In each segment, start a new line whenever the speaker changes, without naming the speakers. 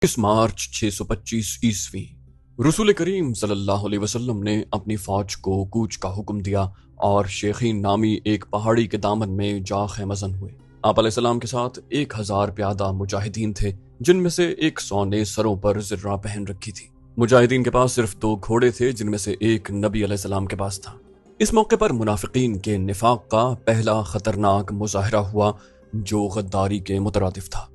इस मार्च 625 ईस्वी रसूल करीम सल्लल्लाहु अलैहि वसल्लम ने अपनी फौज को कूच का हुक्म दिया और शेखीन नामी एक पहाड़ी के दामन में जा खैमज़न हुए। आप अलैहिस्सलाम के साथ 1000 प्यादा मुजाहिदीन थे, जिनमें से 100 ने सरों पर ज़र्रा पहन रखी थी। मुजाहिदीन के पास सिर्फ 2 घोड़े थे, जिनमें से एक नबी अलैहिस्सलाम के पास था। इस मौके पर मुनाफिकीन के निफाक का पहला खतरनाक मुजाहिरा हुआ, जो गद्दारी के मुतरादिफ था।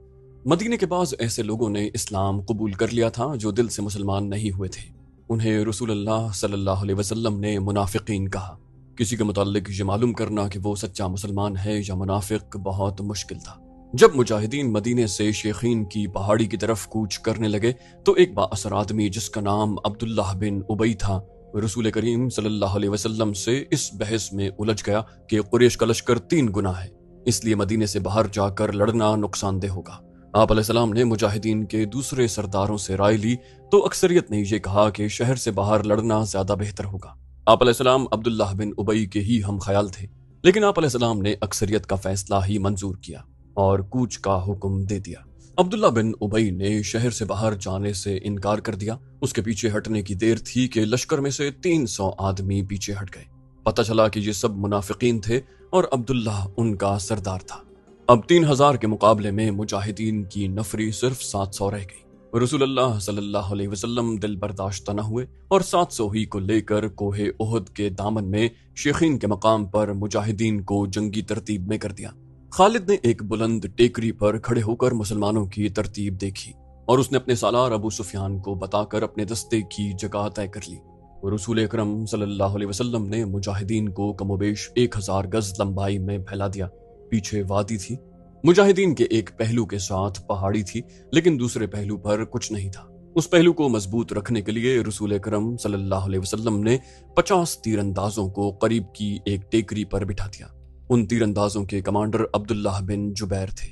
मदीने के बाद ऐसे लोगों ने इस्लाम कबूल कर लिया था जो दिल से मुसलमान नहीं हुए थे। उन्हें रसूलुल्लाह सल्लल्लाहु अलैहि वसल्लम ने मुनाफिकीन कहा। किसी के मुताल्लिक ये मालूम करना कि वो सच्चा मुसलमान है या मुनाफिक बहुत मुश्किल था। जब मुजाहिदीन मदीने से शेखीन की पहाड़ी की तरफ कूच करने लगे तो एक बाअसर आदमी जिसका नाम अब्दुल्लाह बिन उबई था, रसूल करीम सल्लल्लाहु अलैहि वसल्लम से इस बहस में उलझ गया कि कुरैश का लश्कर 3 गुना है, इसलिए मदीने से बाहर जाकर लड़ना नुकसानदेह होगा। आप अलैहिस्सलाम ने मुजाहिदीन के दूसरे सरदारों से राय ली तो अक्सरियत ने यह कहा कि शहर से बाहर लड़ना ज्यादा बेहतर होगा। आप अलैहिस्सलाम अब्दुल्लाह बिन उबई के ही हम ख्याल थे, लेकिन आप अलैहिस्सलाम ने अक्सरियत का फैसला ही मंजूर किया और कूच का हुक्म दे दिया। अब्दुल्लाह बिन उबई ने शहर से बाहर जाने से इनकार कर दिया। उसके पीछे हटने की देर थी कि लश्कर में से 300 आदमी पीछे हट गए। पता चला कि ये सब मुनाफिकीन थे और अब्दुल्लाह उनका सरदार था। अब 3000 के मुकाबले में मुजाहिदीन की नफरी सिर्फ 700 रह गई। रसूलुल्लाह सल्लल्लाहु अलैहि वसल्लम दिल बर्दाश्त न हुए और 700 ही को लेकर कोहे उहद के दामन में शेखीन के मकाम पर मुजाहिदीन को जंगी तरतीब में कर दिया। खालिद ने एक बुलंद टेकरी पर खड़े होकर मुसलमानों की तरतीब देखी और उसने अपने सालार अबू सुफियान को बताकर अपने दस्ते की जगह तय कर ली। रसूल अकरम सल्लल्लाहु अलैहि वसल्लम ने मुजाहिदीन को कमोबेश 1000 गज लंबाई में फैला दिया। पीछे वादी थी। मुजाहिदीन के एक पहलू के साथ पहाड़ी थी, लेकिन दूसरे पहलू पर कुछ नहीं था। उस पहलू को मजबूत रखने के लिए रसूल अकरम सल्लल्लाहु अलैहि वसल्लम ने 50 तीरंदाजों को करीब की एक टेकरी पर बिठा दिया। उन तीरंदाजों के कमांडर अब्दुल्लाह बिन जुबैर थे।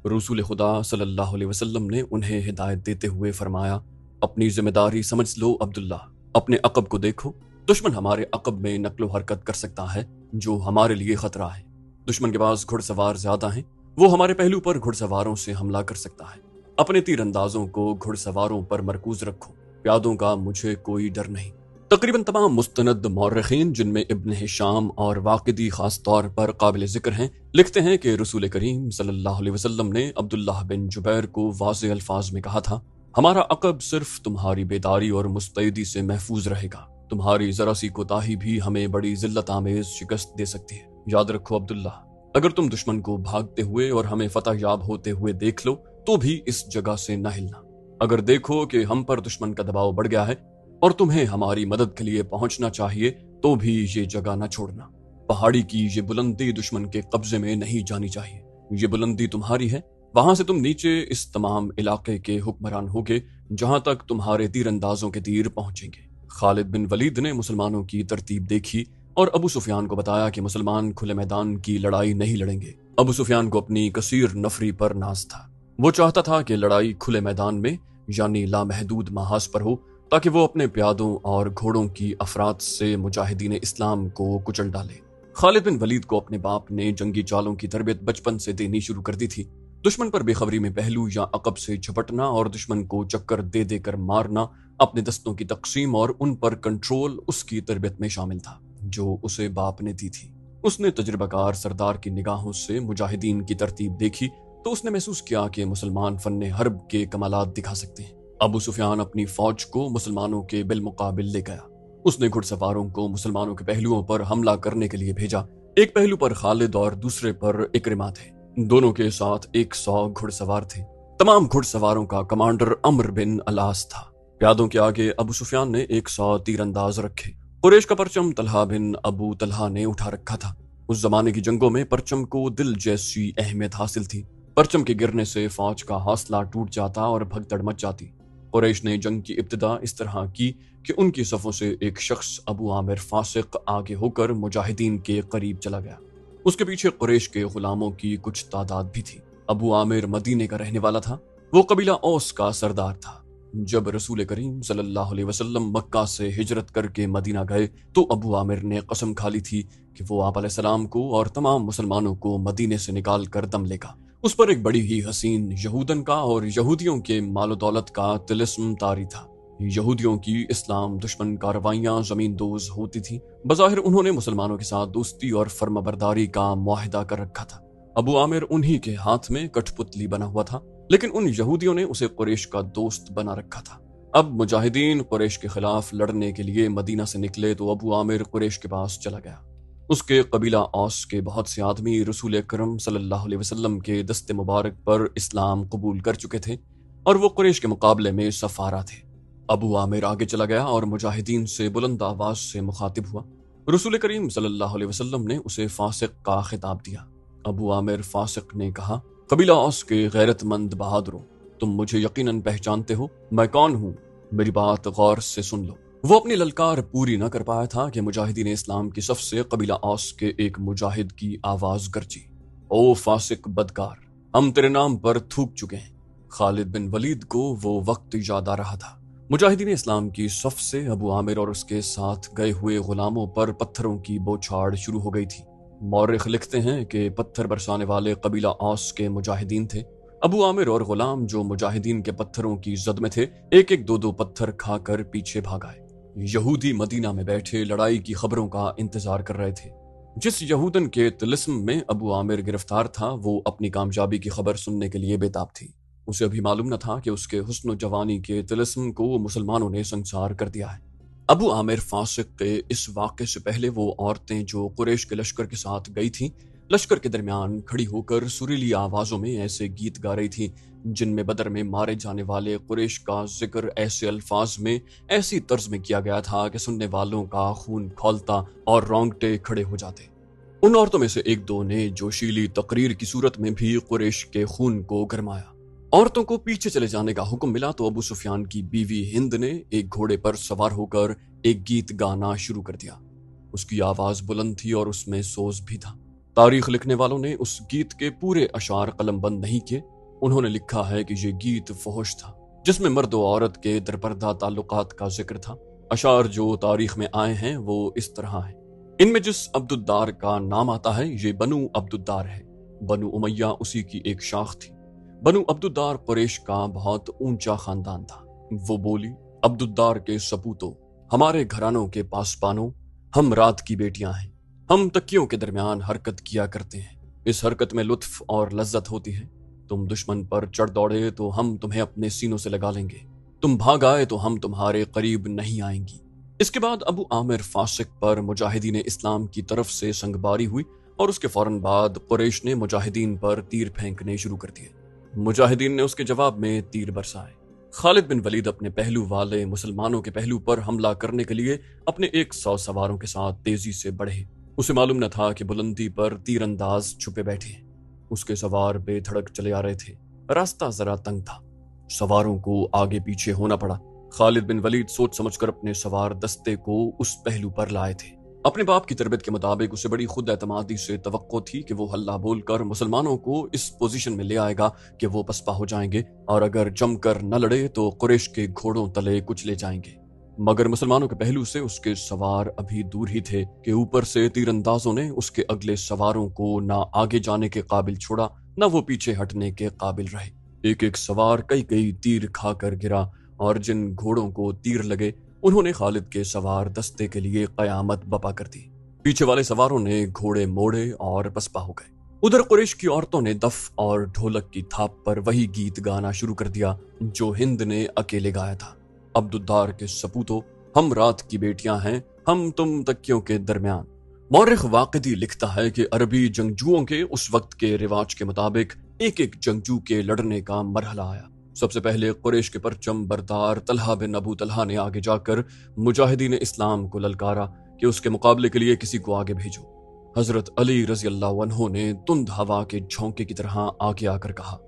रसूल खुदा सल्लल्लाहु अलैहि वसल्लम ने उन्हें हिदायत देते हुए फरमाया, अपनी जिम्मेदारी समझ लो अब्दुल्लाह, अपने अकब को देखो। दुश्मन हमारे अकब में नकलो हरकत कर सकता है, जो हमारे लिए खतरा है। दुश्मन के पास घुड़सवार ज्यादा हैं, वो हमारे पहलू पर घुड़सवारों से हमला कर सकता है। अपने तीरंदाजों को घुड़सवारों पर मरकूज रखो, प्यादों का मुझे कोई डर नहीं। तकरीबन तमाम मुस्तनद मौर्रिखीन, जिनमें इब्न हिशाम और वाकिदी खास तौर पर काबिल जिक्र हैं, लिखते हैं कि रसूल करीम सल्लल्लाहु अलैहि वसल्लम ने अब्दुल्लाह बिन जुबैर को वाज़े अल्फाज में कहा था, हमारा अकब सिर्फ तुम्हारी बेदारी और मुस्तैदी से महफूज रहेगा। तुम्हारी जरा सी कोताही भी हमें बड़ी जिल्लत आमेज शिकस्त दे सकती है। याद रखो अब्दुल्लाह, अगर तुम दुश्मन को भागते हुए और हमें फतह याब होते हुए देख लो तो भी इस जगह से न हिलना। अगर देखो कि हम पर दुश्मन का दबाव बढ़ गया है और तुम्हें हमारी मदद के लिए पहुंचना चाहिए तो भी ये जगह न छोड़ना। पहाड़ी की ये बुलंदी दुश्मन के कब्जे में नहीं जानी चाहिए। ये बुलंदी तुम्हारी है, वहां से तुम नीचे इस तमाम इलाके के हुक्मरान होगे जहां तक तुम्हारे तीरंदाजों के तीर पहुंचेंगे। खालिद बिन वलीद ने मुसलमानों की तरतीब देखी और अबू सुफियान को बताया कि मुसलमान खुले मैदान की लड़ाई नहीं लड़ेंगे। अबू सुफियान को अपनी कसीर नफरी पर नाज था। वो चाहता था कि लड़ाई खुले मैदान में यानी लामहदूद महाज पर हो, ताकि वो अपने प्यादों और घोड़ों की अफराद से मुजाहिदीन इस्लाम को कुचल डाले। खालिद बिन वलीद को अपने बाप ने जंगी चालों की तरबियत बचपन से देनी शुरू कर दी थी। दुश्मन पर बेखबरी में पहलू या अकब से झपटना और दुश्मन को चक्कर दे देकर मारना, अपने दस्तों की तकसीम और उन पर कंट्रोल उसकी तरबियत में शामिल था, जो उसे बाप ने दी थी। उसने तजुर्बाकार सरदार की निगाहों से मुजाहिदीन की तरतीब देखी तो उसने महसूस किया कि मुसलमान फन्ने हर्ब के कमालात दिखा सकते हैं। अबू सुफियान अपनी फौज को मुसलमानों के बिलमुकाबिल ले गया। उसने घुड़सवारों को मुसलमानों के पहलुओं पर हमला करने के लिए भेजा। एक पहलू पर खालिद और दूसरे पर इक्रिमा थे। दोनों के साथ 100 घुड़सवार थे। तमाम घुड़सवारों का कमांडर अम्र बिन अलास था। प्यादों के आगे अबू सुफियान ने 100 तीरंदाज रखे। कुरैश का परचम तलहा बिन अबू तलहा ने उठा रखा था। उस जमाने की जंगों में परचम को दिल जैसी अहमियत हासिल थी। परचम के गिरने से फौज का हौसला टूट जाता और भगदड़ मच जाती। कुरैश ने जंग की इब्तिदा इस तरह की कि उनकी सफों से एक शख्स अबू आमिर फासिक आगे होकर मुजाहिदीन के करीब चला गया। उसके पीछे कुरैश के गुलामों की कुछ तादाद भी थी। अबू आमिर मदीने का रहने वाला था। वो कबीला औस का सरदार था। जब रसूल करीम सल्लल्लाहु अलैहि वसल्लम मक्का से हिजरत करके मदीना गए तो अबू आमिर ने कसम खा ली थी कि वो आप अलैहिस्सलाम को और तमाम मुसलमानों को मदीने से निकाल कर दम लेगा। उस पर एक बड़ी ही हसीन यहूदन का और यहूदियों के मालो दौलत का तिलिस्म तारी था। यहूदियों की इस्लाम दुश्मन कार्रवाइयां जमीन दोज होती थी। बज़ाहिर उन्होंने मुसलमानों के साथ दोस्ती और फर्माबरदारी का मुआहिदा कर रखा था। अबू आमिर उन्हीं के हाथ में कठपुतली बना हुआ था, लेकिन उन यहूदियों ने उसे कुरैश का दोस्त बना रखा था। अब मुजाहिदीन कुरैश के खिलाफ लड़ने के लिए मदीना से निकले तो अबू आमिर कुरैश के पास चला गया। उसके कबीला औस के बहुत से आदमी रसूल अकरम सल्लल्लाहु अलैहि वसल्लम के दस्ते मुबारक पर इस्लाम कबूल कर चुके थे और वो कुरैश के मुकाबले में सफारा थे। अबू आमिर आगे चला गया और मुजाहिदीन से बुलंद आवाज से मुखातिब हुआ। रसूल करीम सल्लल्लाहु अलैहि वसल्लम ने उसे फासिक का खिताब दिया। अबू आमिर फासिक ने कहा, कबीला औस के गैरतमंद बहादुरों, तुम मुझे यकीनन पहचानते हो, मैं कौन हूँ, मेरी बात गौर से सुन लो। वो अपनी ललकार पूरी न कर पाया था कि मुजाहिदीन इस्लाम की सफ से कबीला औस के एक मुजाहिद की आवाज गरजी, ओ फासिक बदकार, हम तेरे नाम पर थूक चुके हैं। खालिद बिन वलीद को वो वक्त याद आ रहा था। मुजाहिदीन इस्लाम की सफ से अबू आमिर और उसके साथ गए हुए गुलामों पर पत्थरों की बौछार शुरू हो गई थी। मौरिख लिखते हैं कि पत्थर बरसाने वाले कबीला औस के मुजाहिदीन थे। अबू आमिर और गुलाम जो मुजाहिदीन के पत्थरों की जद में थे, एक एक दो दो पत्थर खाकर पीछे भाग आए। यहूदी मदीना में बैठे लड़ाई की खबरों का इंतजार कर रहे थे। जिस यहूदन के तिलिस्म में अबू आमिर गिरफ्तार था, वो अपनी कामयाबी की खबर सुनने के लिए बेताब थी। उसे अभी मालूम न था कि उसके हुस्न जवानी के तिलिस्म को मुसलमानों ने संसार कर दिया है। अबू आमिर फासिक के इस वाक़े से पहले वो औरतें जो कुरैश के लश्कर के साथ गई थीं, लश्कर के दरमियान खड़ी होकर सुरीली आवाजों में ऐसे गीत गा रही थी जिनमें बदर में मारे जाने वाले कुरैश का जिक्र ऐसे अल्फाज में, ऐसी तर्ज में किया गया था कि सुनने वालों का खून खौलता और रोंगटे खड़े हो जाते। उन औरतों में से एक दो ने जोशीली तकरीर की सूरत में भी कुरैश के खून को गरमाया। औरतों को पीछे चले जाने का हुक्म मिला तो अबू सुफियान की बीवी हिंद ने एक घोड़े पर सवार होकर एक गीत गाना शुरू कर दिया। उसकी आवाज बुलंद थी और उसमें सोज भी था। तारीख लिखने वालों ने उस गीत के पूरे अशार कलमबंद नहीं किए। उन्होंने लिखा है कि यह गीत फहुश था, जिसमें मर्द और औरत के दरपर्दा ताल्लुकात का जिक्र था। अशार जो तारीख में आए हैं वो इस तरह है। इनमें जिस अब्दुद्दार का नाम आता है ये बनु अब्दुद्दार है। बनु उमैया उसी की एक शाख थी। बनु अब्दुद्दार कुरैश का बहुत ऊंचा खानदान था। वो बोली, अब्दुद्दार के सपूतों, हमारे घरानों के पासबानों, हम रात की बेटियां हैं। हम तकियों के दरमियान हरकत किया करते हैं। इस हरकत में लुत्फ और लज्जत होती है। तुम दुश्मन पर चढ़ दौड़े तो हम तुम्हें अपने सीनों से लगा लेंगे। तुम भाग आए तो हम तुम्हारे करीब नहीं आएंगी। इसके बाद अबू आमिर फासिक पर मुजाहिदीन इस्लाम की तरफ से संगबारी हुई और उसके फौरन बाद कुरैश ने मुजाहिदीन पर तीर फेंकने शुरू कर दिए। मुजाहिदीन ने उसके जवाब में तीर बरसाए। खालिद बिन वलीद अपने पहलू वाले मुसलमानों के पहलू पर हमला करने के लिए अपने 100 सवारों के साथ तेजी से बढ़े। उसे मालूम न था कि बुलंदी पर तीरंदाज छुपे बैठे हैं। उसके सवार बेधड़क चले आ रहे थे। रास्ता जरा तंग था। सवारों को आगे पीछे होना पड़ा। खालिद बिन वलीद सोच समझकर अपने सवार दस्ते को उस पहलू पर लाए थे। अपने बाप की तरबियत के मुताबिक उसे बड़ी खुद एतमादी से तवक्को थी कि वो हल्ला बोलकर मुसलमानों को इस पोजीशन में ले आएगा कि वो पसपा हो जाएंगे और अगर जमकर न लड़े तो कुरैश के घोड़ों तले कुचले जाएंगे। मगर मुसलमानों के पहलू से उसके सवार अभी दूर ही थे कि ऊपर से तीरंदाजों ने उसके अगले सवारों को ना आगे जाने के काबिल छोड़ा, न वो पीछे हटने के काबिल रहे। एक एक सवार कई कई तीर खाकर गिरा और जिन घोड़ों को तीर लगे उन्होंने खालिद के सवार दस्ते के लिए कयामत बपा कर दी। पीछे वाले सवारों ने घोड़े मोड़े और पसपा हो गए। उधर कुरैश की औरतों ने दफ और ढोलक की थाप पर वही गीत गाना शुरू कर दिया जो हिंद ने अकेले गाया था। अब्दुद्दार के सपूतों, हम रात की बेटियां हैं, हम तुम तकियों के दरमियान। मौरिख वाक़िदी लिखता है कि अरबी जंगजुओं के उस वक्त के रिवाज के मुताबिक एक एक जंगजू के लड़ने का मरहला आया। सबसे पहले कुरैश के परचम बरदार तलहा बिन अबू तलहा ने आगे जाकर मुजाहिदीन इस्लाम को ललकारा कि उसके मुकाबले के लिए किसी को आगे भेजो। हजरत अली रजी अल्लाह अन्हो ने तुंद हवा के झोंके की तरह आगे आकर कहा,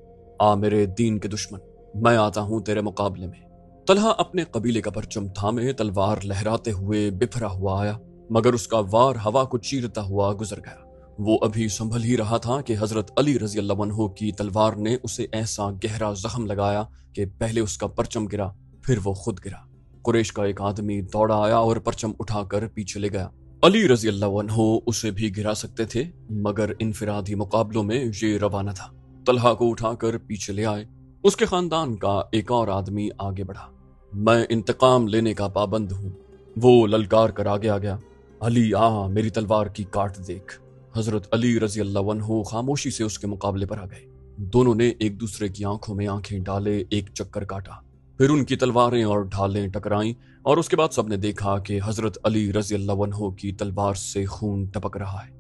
आ मेरे दीन के दुश्मन, मैं आता हूं तेरे मुकाबले में। तलहा अपने कबीले का परचम थामे तलवार लहराते हुए बिफरा हुआ आया, मगर उसका वार हवा को चीरता हुआ गुजर गया। वो अभी संभल ही रहा था कि हजरत अली रजी अल्लाह अन्हो की तलवार ने उसे ऐसा गहरा जख्म लगाया कि पहले उसका परचम गिरा, फिर वो खुद गिरा। कुरैश का एक आदमी दौड़ा आया और परचम उठाकर पीछे ले गया। अली रजी अल्लाह अन्हो उसे भी गिरा सकते थे, मगर इनफिरादी मुकाबलों में ये रवा न था। तलहा को उठाकर पीछे ले आए। उसके खानदान का एक और आदमी आगे बढ़ा। मैं इंतकाम लेने का पाबंद हूँ। वो ललकार कर आगे आ गया। अली आ, मेरी तलवार की काट देख। हजरत अली रजी अल्लाह अन्हु खामोशी से उसके मुकाबले पर आ गए। दोनों ने एक दूसरे की आंखों में आंखें डाले एक चक्कर काटा। फिर उनकी तलवारें और ढालें टकराईं और उसके बाद सबने देखा कि हजरत अली रजी अल्लाह अन्हु की तलवार से खून टपक रहा है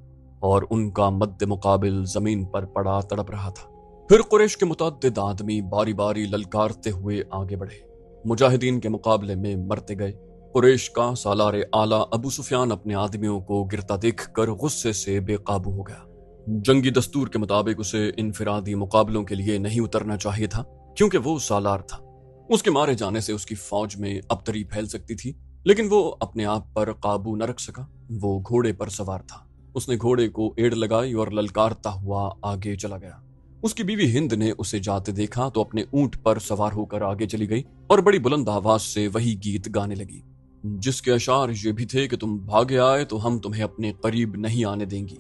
और उनका मद्दे मुकाबिल जमीन पर पड़ा तड़प रहा था। फिर कुरैश के मुतअद्दिद आदमी बारी बारी ललकारते हुए आगे बढ़े। मुजाहिदीन के मुकाबले में मरते गए। कुरैश का सालारे आला अबू सुफियान अपने आदमियों को गिरता देखकर गुस्से से बेकाबू हो गया। जंगी दस्तूर के मुताबिक उसे इनफिरादी मुकाबलों के लिए नहीं उतरना चाहिए था, क्योंकि वो सालार था। उसके मारे जाने से उसकी फौज में अबतरी फैल सकती थी, लेकिन वो अपने आप पर काबू न रख सका। वो घोड़े पर सवार था। उसने घोड़े को एड़ लगाई और ललकारता हुआ आगे चला गया। उसकी बीवी हिंद ने उसे जाते देखा तो अपने ऊंट पर सवार होकर आगे चली गई और बड़ी बुलंद आवाज से वही गीत गाने लगी, जिसके अशार ये भी थे कि तुम भागे आए तो हम तुम्हें अपने करीब नहीं आने देंगी।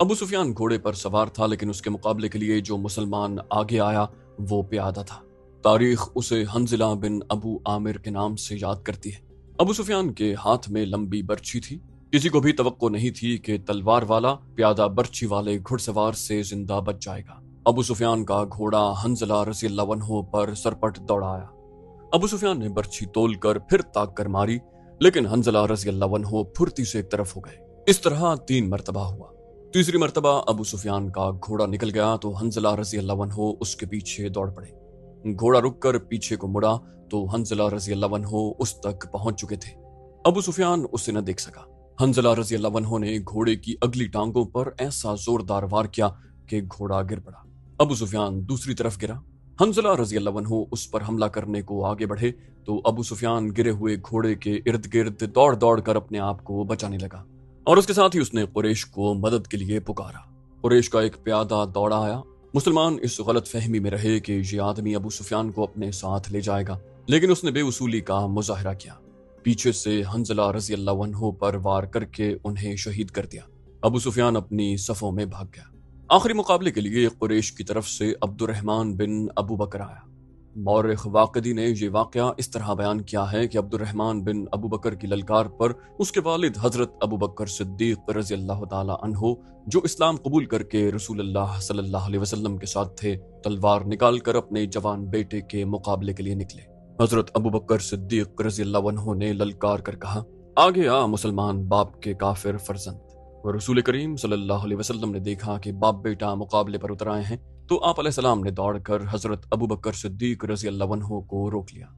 अबू सुफियान घोड़े पर सवार था, लेकिन उसके मुकाबले के लिए जो मुसलमान आगे आया वो प्यादा था। तारीख उसे हंजिला बिन अबू आमिर के नाम से याद करती है। अबू सुफियान के हाथ में लंबी बर्छी थी। किसी को भी तवक्को नहीं थी कि तलवार वाला प्यादा बर्छी वाले घुड़सवार से जिंदा बच जाएगा। अबू सुफियान का घोड़ा हंजला रज़ी अल्लाह अन्हु पर सरपट दौड़ाया। अबू सुफियान ने बर्छी तोलकर फिर ताक कर मारी, लेकिन हंजला रज़ी अल्लाह अन्हु फुर्ती से एक तरफ हो गए। इस तरह 3 मरतबा हुआ। तीसरी मरतबा अबू सुफियान का घोड़ा निकल गया तो हंजला रज़ी अल्लाह अन्हु उसके पीछे दौड़ पड़े। घोड़ा रुककर पीछे को मुड़ा तो हंजला रज़ी अल्लाह अन्हु उस तक पहुंच चुके थे। अबू सुफियान उसे न देख सका। हंजला रज़ी अल्लाह अन्हु ने घोड़े की अगली टांगों पर ऐसा जोरदार वार किया कि घोड़ा गिर पड़ा। अबू सुफियान दूसरी तरफ गिरा। हंजला रज़ी अल्लाह अन्हु उस पर हमला करने को आगे बढ़े तो अबू सुफियान गिरे हुए घोड़े के इर्द गिर्द दौड़ दौड़ कर अपने आप को बचाने लगा और उसके साथ ही उसने कुरैश को मदद के लिए पुकारा। कुरैश का एक प्यादा दौड़ा आया। मुसलमान इस गलत फहमी में रहे कि ये आदमी अबू सुफियान को अपने साथ ले जाएगा, लेकिन उसने बेउसूली का मुजाहरा किया। पीछे से हंजला रज़ी अल्लाह अन्हु पर वार करके उन्हें शहीद कर दिया। अबू सुफियान अपनी सफों में भाग गया। आखिरी मुकाबले के लिए कुरैश की तरफ से अब्दुर्रहमान बिन अबू बकर आया। मौरख वाक़िदी ने यह वाक़या इस तरह बयान किया है कि अब्दुर्रहमान बिन अबू बकर की ललकार पर उसके वालिद हजरत अबू बकर सिद्दीक रज़ी अल्लाह ताला अन्हु, जो इस्लाम कबूल करके रसूलुल्लाह सल्लल्लाहु अलैहि वसल्लम के साथ थे, तलवार निकाल कर अपने जवान बेटे के मुकाबले के लिए निकले। हजरत अबू बकर सिद्दीक रज़ी अल्लाह अन्हु ने ललकार कर कहा, आगे आ मुसलमान बाप के काफिर फर्जंद। और रसूल करीम सल्लल्लाहु अलैहि वसल्लम ने देखा कि बाप बेटा मुकाबले पर उतर आए हैं तो आप अलैहिस्सलाम ने दौड़कर हजरत अबू बकर सिद्दीक रज़ी अल्लाह अन्हु को रोक लिया।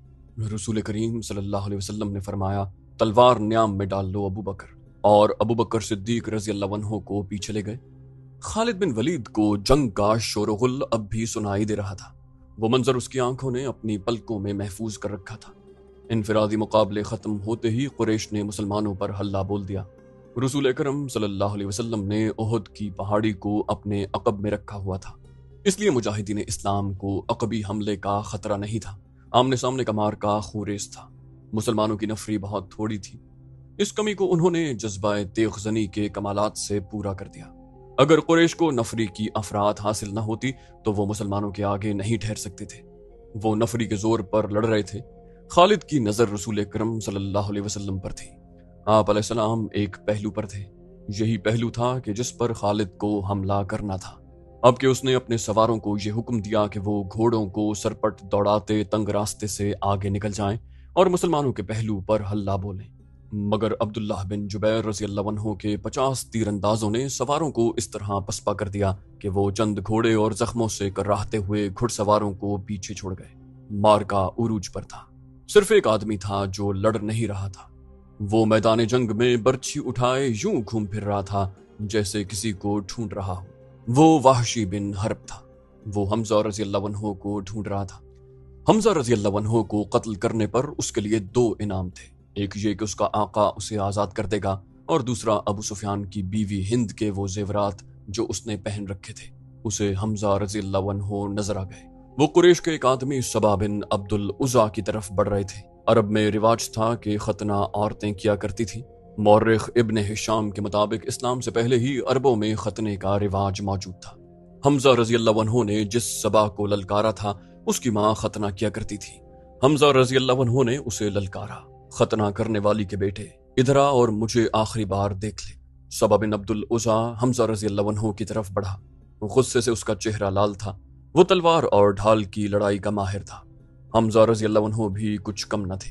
रसूल करीम सल्लल्लाहु अलैहि वसल्लम ने फरमाया, तलवार न्याम में डाल लो अबू बकर, और अबू बकर सिद्दीक रज़ी अल्लाह अन्हु को पीछे ले गए। खालिद बिन वलीद को जंग का शोरगुल अब भी सुनाई दे रहा था। वो मंजर उसकी आंखों ने अपनी पलकों में महफूज कर रखा था। इनफिरादी मुकाबले खत्म होते ही कुरैश ने मुसलमानों पर हल्ला बोल दिया। रसूल अकरम सल्लल्लाहु अलैहि वसल्लम ने उहुद की पहाड़ी को अपने अकब में रखा हुआ था, इसलिए मुजाहिदीन इस्लाम को अकबी हमले का खतरा नहीं था। आमने सामने का मार्का खूरेस था। मुसलमानों की नफरी बहुत थोड़ी थी। इस कमी को उन्होंने जज्बा तेगजनी के कमालात से पूरा कर दिया। अगर कुरैश को नफरी की अफराद हासिल न होती तो वो मुसलमानों के आगे नहीं ठहर सकते थे। वो नफरी के जोर पर लड़ रहे थे। खालिद की नजर रसूल अकरम सल्लल्लाहु अलैहि वसल्लम पर थी। आप अलैहिस्सलाम एक पहलू पर थे। यही पहलू था कि जिस पर खालिद को हमला करना था। अब कि उसने अपने सवारों को यह हुक्म दिया कि वो घोड़ों को सरपट दौड़ाते तंग रास्ते से आगे निकल जाएं और मुसलमानों के पहलू पर हल्ला बोलें, मगर अब्दुल्लाह बिन जुबैर रज़ी अल्लाह अन्हु के 50 तीरंदाजों ने सवारों को इस तरह पसपा कर दिया कि वो चंद घोड़े और जख्मों से कर्राहते हुए घुड़सवारों को पीछे छोड़ गए। मार का उरूज पर था। सिर्फ एक आदमी था जो लड़ नहीं रहा था। वो मैदान जंग में बर्छी उठाए यूं घूम फिर रहा था जैसे किसी को ढूंढ रहा हो। वो वाहशी बिन हरब था। वो हमजा रज़ी अल्लाह अन्हु को ढूंढ रहा था। हमजा रज़ी अल्लाह अन्हु को कत्ल करने पर उसके लिए 2 इनाम थे। एक ये कि उसका आका उसे आजाद कर देगा, और दूसरा अबू सुफियान की बीवी हिंद के वो जेवरात जो उसने पहन रखे थे। उसे हमजा रज़ी अल्लाह अन्हु नजर आ गए। वो कुरैश के एक आदमी सबा बिन अब्दुल उज़ा की तरफ बढ़ रहे थे। अरब में रिवाज था कि खतना औरतें किया करती थी। मौर्रिख इब्न हिशाम के मुताबिक इस्लाम से पहले ही अरबों में खतने का रिवाज मौजूद था। حمزہ رضی اللہ عنہ نے جس صبا کو للکارا تھا اس کی ماں ختنہ کیا کرتی تھی۔ حمزہ رضی اللہ عنہ نے اسے للکارا، ختنہ کرنے والی کے بیٹے ادھر آ اور مجھے آخری بار دیکھ لے۔ صبا بن عبد العزا حمزہ رضی اللہ عنہ کی طرف بڑھا، غصے سے اس کا چہرہ لال تھا، وہ تلوار اور ڈھال کی لڑائی کا ماہر تھا۔ حمزہ رضی اللہ عنہ بھی کچھ کم نہ تھے،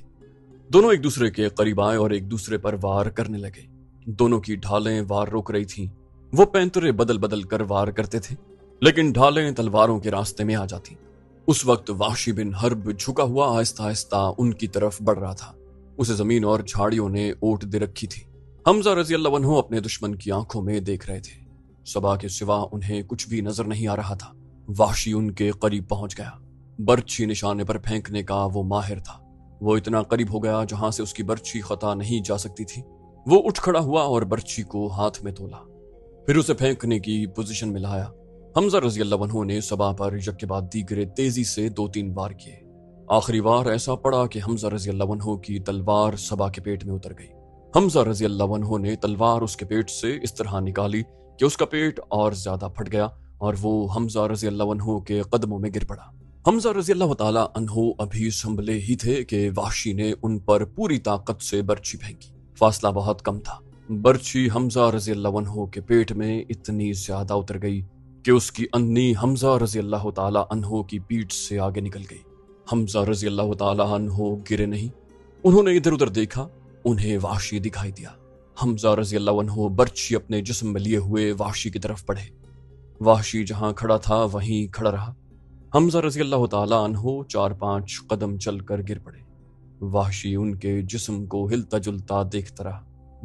دونوں ایک دوسرے کے قریب آئے اور ایک دوسرے پر وار کرنے لگے۔ دونوں کی ڈھالیں وار روک رہی تھیں، وہ پینترے بدل بدل کر وار کرتے تھے لیکن ڈھالیں تلواروں کے راستے میں آ جاتی۔ اس وقت وحشی بن حرب جھکا ہوا آہستہ آہستہ ان کی طرف بڑھ رہا تھا، اسے زمین اور جھاڑیوں نے اوٹ دے رکھی تھی۔ حمزہ رضی اللہ عنہ اپنے دشمن کی آنکھوں میں دیکھ رہے تھے، صبا کے سوا انہیں کچھ بھی نظر نہیں آ رہا تھا۔ وحشی ان کے قریب پہنچ گیا، برچھی نشانے پر پھینکنے کا وہ ماہر تھا۔ وہ اتنا قریب ہو گیا جہاں سے اس کی برچھی خطا نہیں جا سکتی تھی۔ وہ اٹھ کھڑا ہوا اور برچھی کو ہاتھ میں تولا، پھر اسے پھینکنے کی پوزیشن میں لایا۔ حمزہ رضی اللہ عنہ نے صبا پر یک کے بعد دیگرے تیزی سے 2-3 وار کیے۔ آخری وار ایسا پڑا کہ حمزہ رضی اللہ عنہ کی تلوار صبا کے پیٹ میں اتر گئی۔ حمزہ رضی اللہ عنہ نے تلوار اس کے پیٹ سے اس طرح نکالی کہ اس کا پیٹ اور زیادہ پھٹ گیا اور وہ حمزہ رضی اللہ عنہ کے قدموں میں گر پڑا۔ حمزہ رضی اللہ تعالی عنہ ابھی سنبھلے ہی تھے کہ وحشی نے ان پر پوری طاقت سے برچھی پھینکی۔ فاصلہ بہت کم تھا، برچھی حمزہ رضی اللہ عنہ کے پیٹ میں اتنی زیادہ اتر گئی کہ اس کی اندھی حمزہ رضی اللہ تعالی عنہ کی پیٹھ سے آگے نکل گئی۔ حمزہ رضی اللہ تعالی عنہ گرے نہیں، انہوں نے ادھر ادھر دیکھا، انہیں وحشی دکھائی دیا۔ حمزہ رضی اللہ عنہ برچھی اپنے جسم میں لیے ہوئے وحشی کی طرف بڑھے۔ وحشی جہاں کھڑا تھا وہیں کھڑا رہا۔ حمزہ رضی اللہ تعالی عنہ 4-5 قدم چل کر گر پڑے۔ وحشی ان کے جسم کو ہلتا جلتا دیکھتا رہا۔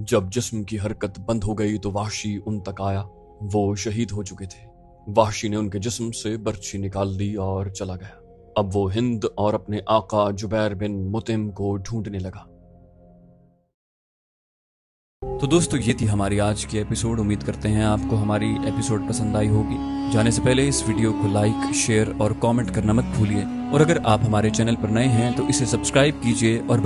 جب جسم کی حرکت بند ہو گئی تو وحشی ان تک آیا، وہ شہید ہو چکے تھے۔ وحشی نے ان کے جسم سے برچھی نکال لی اور چلا گیا۔ اب وہ ہند اور اپنے آقا جبیر بن مطعم کو ڈھونڈنے لگا۔
تو دوستو یہ تھی ہماری آج کی ایپیسوڈ، امید کرتے ہیں آپ کو ہماری ایپیسوڈ پسند آئی ہوگی۔ جانے سے پہلے اس ویڈیو کو لائک، شیئر اور کامنٹ کرنا مت بھولیے، اور اگر آپ ہمارے چینل پر نئے ہیں تو اسے سبسکرائب کیجیے اور